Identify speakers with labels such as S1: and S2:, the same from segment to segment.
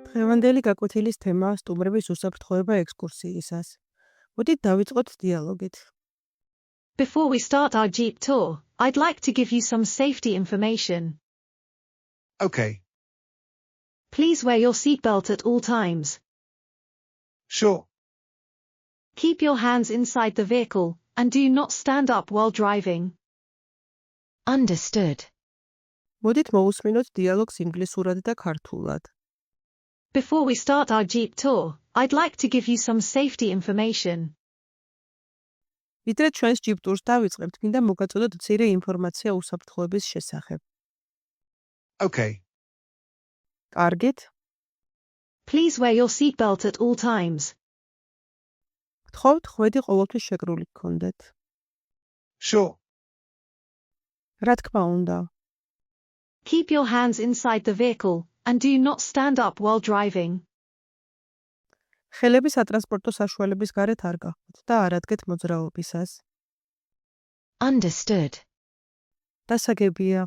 S1: დღევანდელი გაკვეთილის თემაა სტუმრების უსაფრთხოება ექსკურსიისას. მოდით დავიწყოთ დიალოგით.
S2: Before we start our Jeep tour, I'd like to give you some safety information.
S3: Okay,
S2: Please wear your seatbelt at all times.
S3: sure.
S2: Keep your hands inside the vehicle, and do not stand up while driving. Understood.
S1: მოდით მოусმინოთ დიალოგს ინგლისურად და ქართულად.
S2: Before we start our Jeep tour, I'd like to give you some safety information.
S1: ვიდრე ჩვენს ჯიპ ტურს დავიწყებთ, მინდა მოგაწოდოთ მცირე ინფორმაცია უსაფრთხოების შესახებ.
S3: Okay,
S1: კარგით?
S2: Please wear your seatbelt at all times.
S1: გთხოვთ, ხვედი ყოველთვის შეკრული გქონდეთ.
S3: sure.
S1: რა თქმა უნდა.
S2: Keep your hands inside the vehicle, and do not stand up while driving.
S1: ხელები სატრანსპორტო საშუალების გარეთ არ გახდეთ და არ ადგეთ მოძრაობისას.
S2: Understood.
S1: დასაგებია.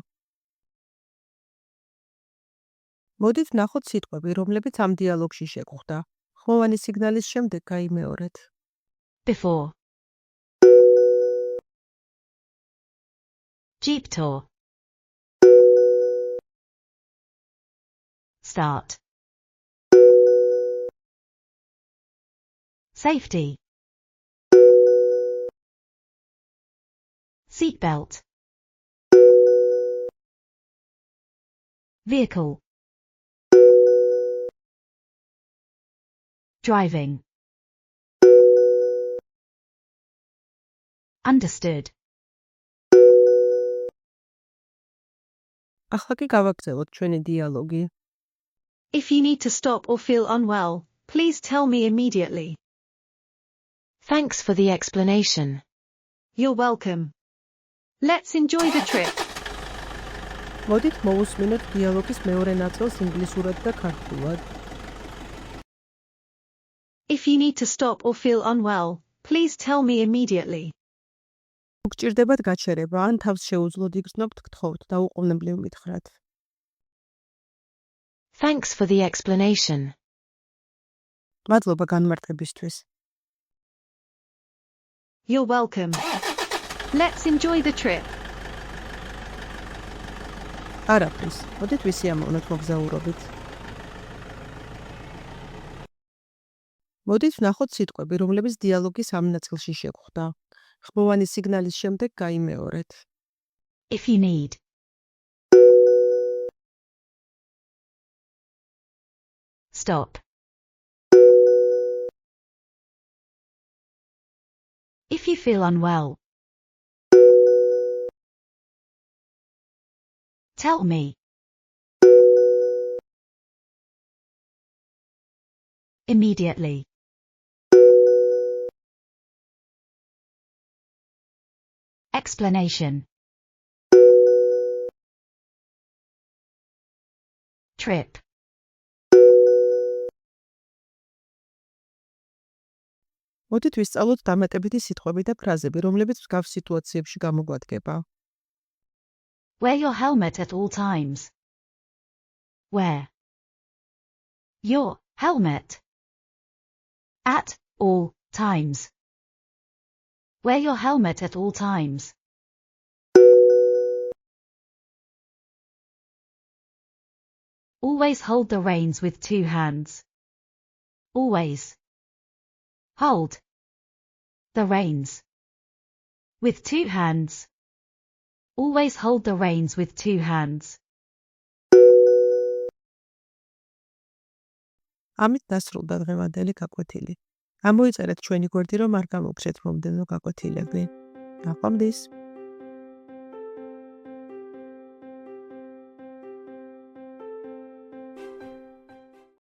S1: მოდით ვნახოთ სიტყვები, რომლებიც ამ დიალოგში შეგხვდა. ხმოვანი სიგნალის შემდეგ გაიმეორეთ.
S2: Before. Jeep tour. Start. Safety. Seatbelt. Vehicle. Driving. Understood.
S1: ახლა კი გავაგრძელოთ ჩვენი დიალოგი.
S2: If you need to stop or feel unwell, please tell me immediately. Thanks for the explanation. You're welcome. Let's enjoy the trip.
S1: მოდით მოусმინოთ დიალოგის მეორე ნაწილს ინგლისურად და ქართულად.
S2: If you need to stop or feel unwell, please tell me immediately.
S1: გჭირდებათ გაჩერება, ან თავს შეუძლოდ იგრძნობთ, გთხოვთ, დაუყოვნებლივ მითხრათ.
S2: Thanks for the explanation.
S1: მადლობა განმარტებისთვის.
S2: You're welcome. Let's enjoy the trip.
S1: არაფრის, მოდით ვისიამოვნოთ მოგზაურობით. მოდით ვნახოთ სიტყვები, რომლებიც დიალოგის ამ ნაწილში შეგხვდა. ხმოვანი სიგნალის შემდეგ გაიმეორეთ.
S2: If you need. Stop. If you feel unwell. Tell me. Immediately. Explanation. Trip.
S1: მოდით ვისწავლოთ დამატებითი სიტყვები და ფრაზები, რომლებიც მსგავს სიტუაციებში გამოგვადგება.
S2: Wear your helmet at all times. Wear your helmet at all times. Wear your helmet at all times. Always hold the reins with two hands. Always hold the reins with two hands. Always hold the reins with two hands.
S1: ამით დასრულდა დღევანდელი გაკვეთილი. ამოიწერეთ ჩვენი გვერდი, რომ არ გამოგცეთ მომდევნო გაკვეთილები. ნახვამდის.